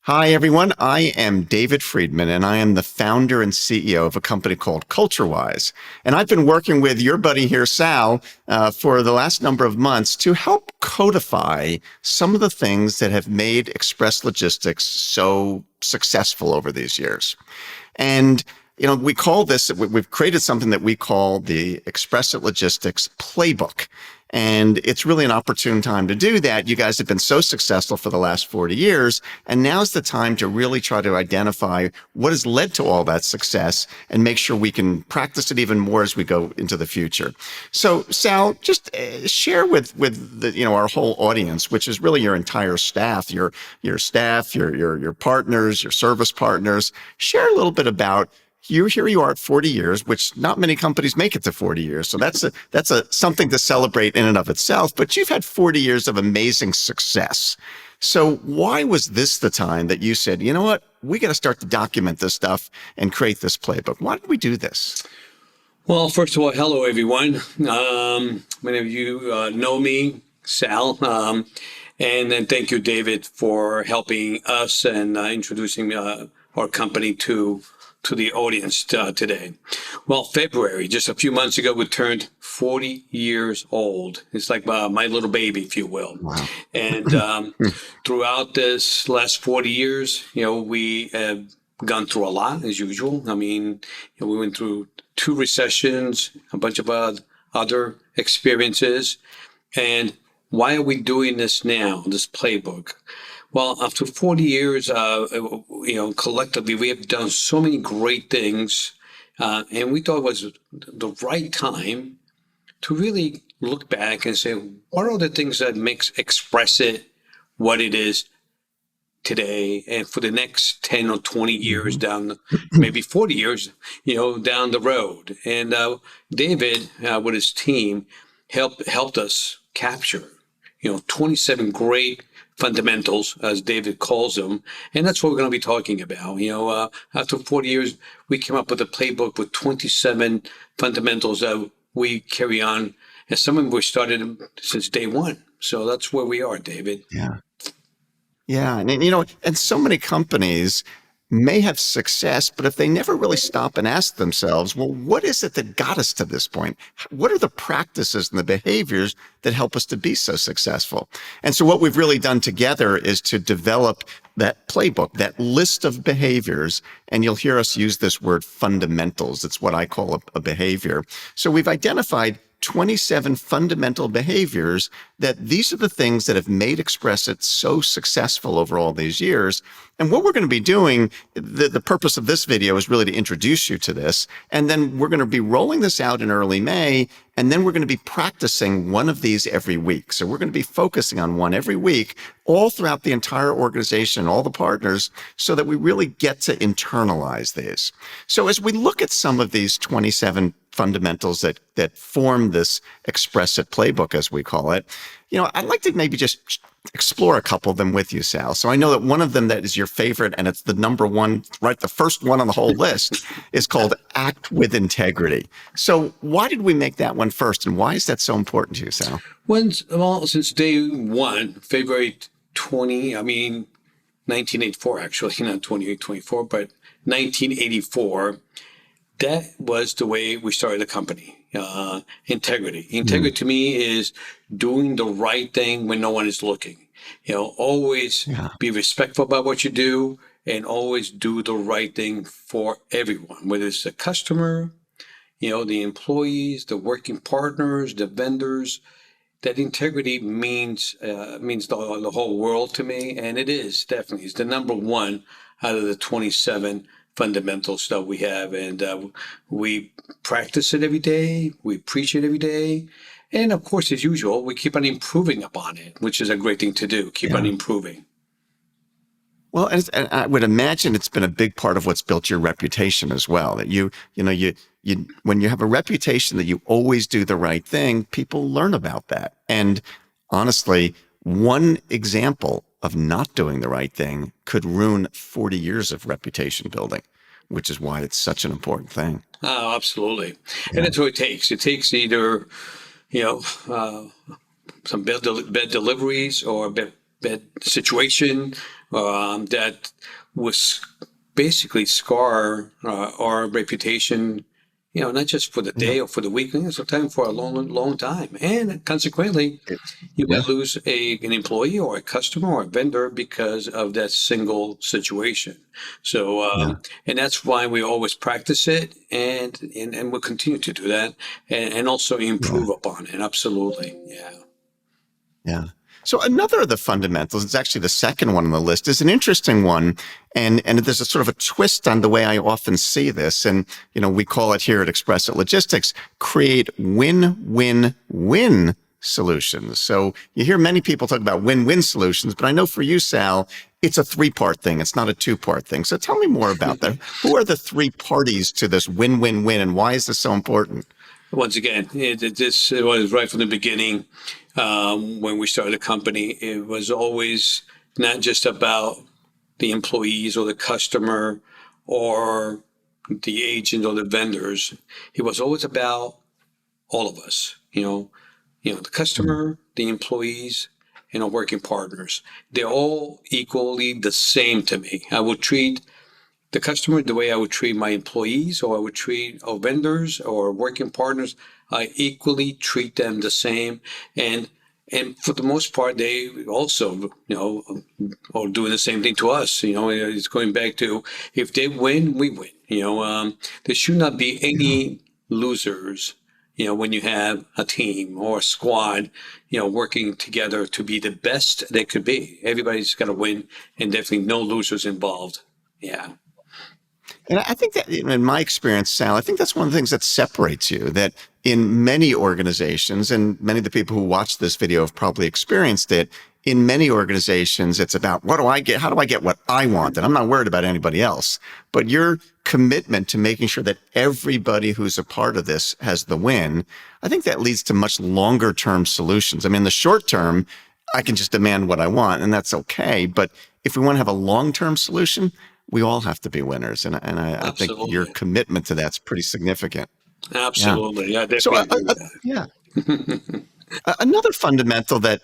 Hi, everyone. I am David Friedman, and I am the founder and CEO of a company called CultureWise. And I've been working with your buddy here, Sal, for the last number of months to help codify some of the things that have made Express Logistics so successful over these years. And we call this, we've created something that we call the ExpressIt Logistics Playbook. And it's really an opportune time to do that. You guys have been so successful for the last 40 years, and now's the time to really try to identify what has led to all that success and make sure we can practice it even more as we go into the future. So, Sal, just share with our whole audience, which is really your entire staff, your partners, your service partners. Share a little bit about here you are at 40 years, which not many companies make it to 40 years. So that's something to celebrate in and of itself. But you've had 40 years of amazing success. So why was this the time that you said, you know what, we got to start to document this stuff and create this playbook? Why did we do this? Well, first of all, hello, everyone. Many of you know me, Sal. And then thank you, David, for helping us and introducing our company to the audience today. Well, February, just a few months ago, we turned 40 years old. It's like my little baby, if you will. Wow. And throughout this last 40 years, we have gone through a lot, as usual. I mean, we went through 2 recessions, a bunch of other experiences. And why are we doing this now, this playbook? Well, after 40 years, collectively, we have done so many great things, and we thought it was the right time to really look back and say, what are the things that makes ExpressIt what it is today, and for the next 10 or 20 years maybe 40 years, down the road. And David, with his team, helped us capture, 27 great fundamentals, as David calls them. And that's what we're going to be talking about. After 40 years, we came up with a playbook with 27 fundamentals that we carry on. And some of them we started since day one. So that's where we are, David. Yeah. Yeah. And so many companies may have success, but if they never really stop and ask themselves, well, what is it that got us to this point? What are the practices and the behaviors that help us to be so successful? And so what we've really done together is to develop that playbook, that list of behaviors, and you'll hear us use this word fundamentals. It's what I call a behavior. So we've identified 27 fundamental behaviors that these are the things that have made ExpressIt so successful over all these years. And what we're going to be doing, the purpose of this video is really to introduce you to this. And then we're going to be rolling this out in early May. And then we're going to be practicing one of these every week. So we're going to be focusing on one every week, all throughout the entire organization, all the partners, so that we really get to internalize these. So as we look at some of these 27 fundamentals that form this ExpressIt playbook, as we call it, I'd like to maybe just explore a couple of them with you, Sal. So I know that one of them that is your favorite, and it's the number one, right? The first one on the whole list is called Act with Integrity. So why did we make that one first, and why is that so important to you, Sal? Well, since day one, February 1984, actually, not 2824, but 1984, that was the way we started the company. Integrity. Integrity to me is doing the right thing when no one is looking. Always be respectful about what you do and always do the right thing for everyone, whether it's the customer, the employees, the working partners, the vendors. That integrity means the whole world to me, and it is definitely. It's the number one out of the 27 fundamentals that we have, and we practice it every day. We preach it every day, and of course, as usual, we keep on improving upon it, which is a great thing to do. Keep on improving. Well, and I would imagine it's been a big part of what's built your reputation as well. That you when you have a reputation that you always do the right thing, people learn about that. And honestly, one example of not doing the right thing could ruin 40 years of reputation building, which is why it's such an important thing. Oh, absolutely. Yeah. And that's what it takes. It takes either, some bad deliveries or bad situation, that was basically scar our reputation, not just for the Yeah. day or for the week, sometimes for a long, long time. And consequently, you Yeah. might lose an employee or a customer or a vendor because of that single situation. So, Yeah. and that's why we always practice it, and we'll continue to do that, and also Yeah. improve upon it. Absolutely, yeah. Yeah. So another of the fundamentals, it's actually the second one on the list, is an interesting one. And there's a sort of a twist on the way I often see this. And, we call it here at ExpressIt Logistics, create win-win-win solutions. So you hear many people talk about win-win solutions, but I know for you, Sal, it's a three-part thing. It's not a two-part thing. So tell me more about that. Who are the three parties to this win-win-win, and why is this so important? Once again, this was right from the beginning. When we started the company, it was always not just about the employees or the customer or the agent or the vendors. It was always about all of us. The customer, the employees, and our working partners. They're all equally the same to me. I would treat the customer the way I would treat my employees, or I would treat our vendors or working partners. I equally treat them the same. And for the most part, they also, are doing the same thing to us. It's going back to, if they win, we win. There should not be Yeah. any losers, when you have a team or a squad, working together to be the best they could be. Everybody's got to win, and definitely no losers involved. Yeah. And I think that, in my experience, Sal, I think that's one of the things that separates you. That in many organizations, and many of the people who watch this video have probably experienced it, in many organizations, it's about, what do I get? How do I get what I want? And I'm not worried about anybody else. But your commitment to making sure that everybody who's a part of this has the win, I think that leads to much longer term solutions. I mean, in the short term, I can just demand what I want, and that's okay. But if we want to have a long term solution, we all have to be winners. And I think your Absolutely. commitment to that's pretty significant. Yeah. Absolutely. I So, definitely agree with yeah. Another fundamental that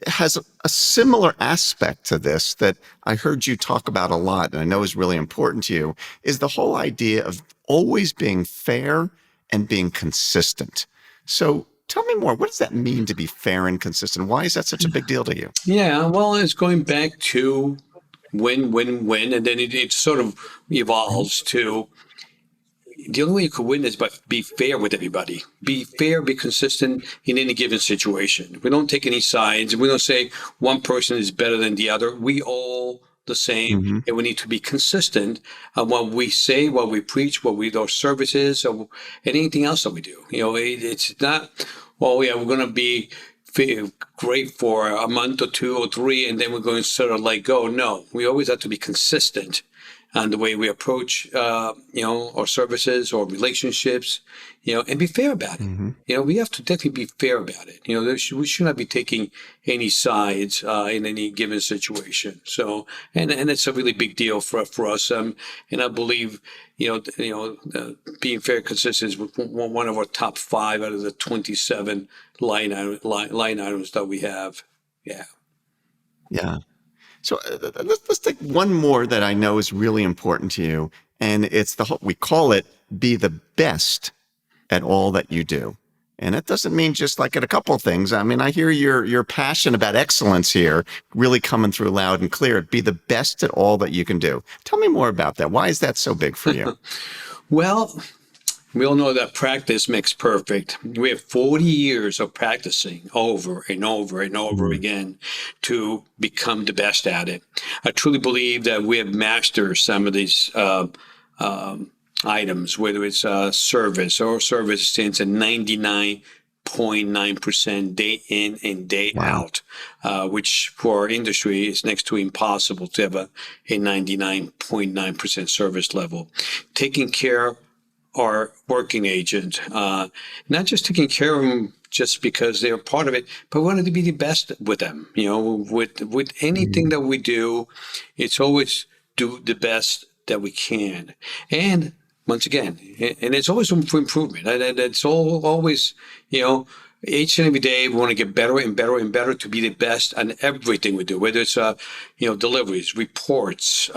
has a similar aspect to this that I heard you talk about a lot, and I know is really important to you, is the whole idea of always being fair and being consistent. So tell me more. What does that mean to be fair and consistent? Why is that such a big deal to you? that. Yeah, well, it's going back to win, win, win, and then it sort of Mhm. evolves to, the only way you could win is by be fair with everybody. Be fair, be consistent in any given situation. We don't take any sides. We don't say one person is better than the other. We all the same, Mhm. and we need to be consistent on what we say, what we preach, what we our services, or anything else that we do. It's not, well, yeah, we're going to be great for a month or two or three, and then we're going to sort of let go. No, we always have to be consistent on the way we approach, our services or relationships, and be fair about it. Mhm. We have to definitely be fair about it. We should not be taking any sides in any given situation. So, and it's a really big deal for us. And I believe, being fair and consistent is one of our top five out of the 27 line items that we have. Yeah. Yeah. So let's take one more that I know is really important to you, and it's the whole, we call it be the best at all that you do. And that doesn't mean just like at a couple of things. I mean, I hear your passion about excellence here really coming through loud and clear. Be the best at all that you can do. Tell me more about that. Why is that so big for you? Well, we all know that practice makes perfect. We have 40 years of practicing over and over and over Mm. again to become the best at it. I truly believe that we have mastered some of these items, whether it's service, or service stands at 99.9% day in and day Wow. out, which for our industry is next to impossible to have a 99.9% service level. Taking care our working agent, not just taking care of them just because they're part of it, but we wanted to be the best with them. With anything Mm. that we do, it's always do the best that we can. And once again, and it's always room for improvement. And it's always, each and every day we want to get better and better and better to be the best on everything we do, whether it's deliveries, reports,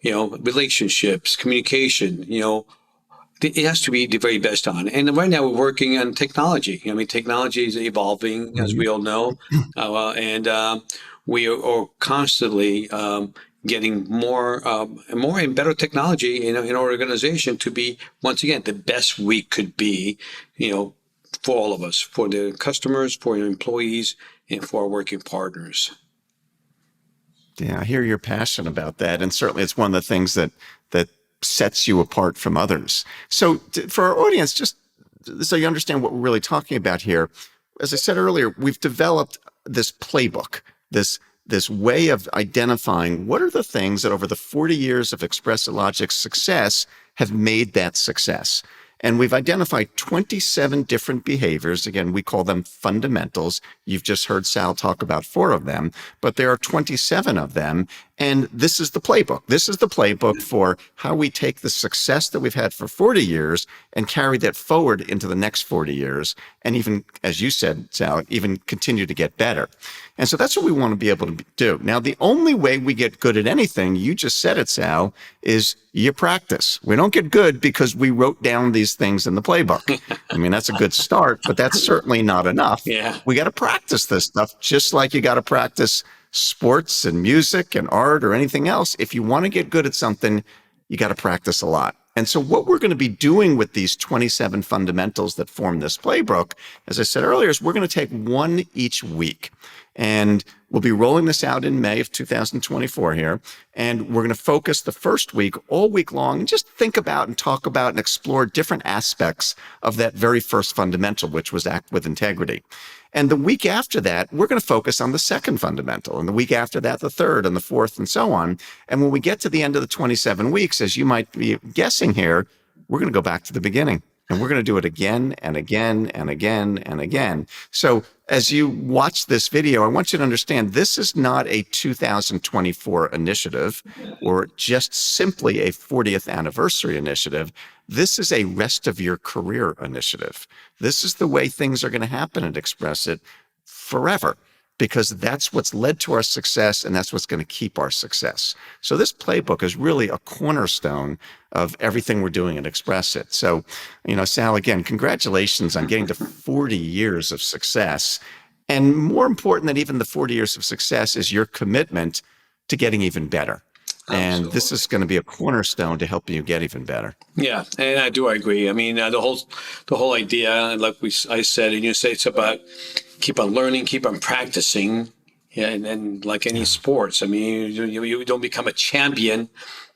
relationships, communication, it has to be the very best on. And right now we're working on technology. I mean, technology is evolving, as we all know, and we are constantly getting more and more and better technology in our organization to be, once again, the best we could be, for all of us, for the customers, for your employees, and for our working partners. Yeah, I hear your passion about that, and certainly it's one of the things that sets you apart from others. So, for our audience, just so you understand what we're really talking about here, as I said earlier, we've developed this playbook, this way of identifying what are the things that over the 40 years of ExpressIt Logic's success have made that success. And we've identified 27 different behaviors. Again, we call them fundamentals. You've just heard Sal talk about 4 of them, but there are 27 of them. And this is the playbook. This is the playbook for how we take the success that we've had for 40 years and carry that forward into the next 40 years. And even, as you said, Sal, even continue to get better. And so that's what we want to be able to do. Now, the only way we get good at anything, you just said it, Sal, is you practice. We don't get good because we wrote down these things in the playbook. I mean, that's a good start, but that's certainly not enough. Yeah. We got to practice this stuff, just like you got to practice sports and music and art or anything else. If you want to get good at something, you got to practice a lot. And so what we're going to be doing with these 27 fundamentals that form this playbook, as I said earlier, is we're going to take one each week. And we'll be rolling this out in May of 2024 here. And we're going to focus the first week all week long and just think about and talk about and explore different aspects of that very first fundamental, which was act with integrity. And the week after that, we're going to focus on the second fundamental. And the week after that, the third and the fourth and so on. And when we get to the end of the 27 weeks, as you might be guessing here, we're going to go back to the beginning. And we're going to do it again and again and again and again. So as you watch this video, I want you to understand this is not a 2024 initiative or just simply a 40th anniversary initiative. This is a rest of your career initiative. This is the way things are going to happen at ExpressIt forever, because that's what's led to our success and that's what's going to keep our success. So this playbook is really a cornerstone of everything we're doing at ExpressIt. So, Sal, again, congratulations on getting to 40 years of success. And more important than even the 40 years of success is your commitment to getting even better. And Absolutely. this is going to be a cornerstone to help you get even better. Yeah, and I do agree. I mean, the whole idea, like I said, and you say, it's about keep on learning, keep on practicing, yeah, and like any sports, I mean, you don't become a champion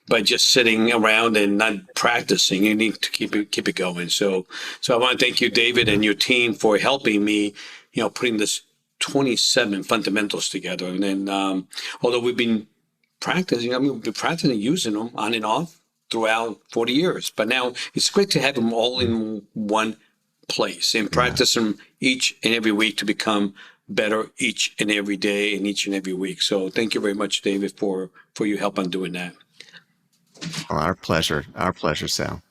by just sitting around and not practicing. You need to keep it going. So I want to thank you, David, and your team for helping me, putting this 27 fundamentals together. And then, although we've been practicing, we've been practicing using them on and off throughout 40 years. But now it's great to have them all in one place and practice them each and every week to become better each and every day and each and every week. So thank you very much, David, for your help on doing that. Oh, our pleasure. Our pleasure, Sal.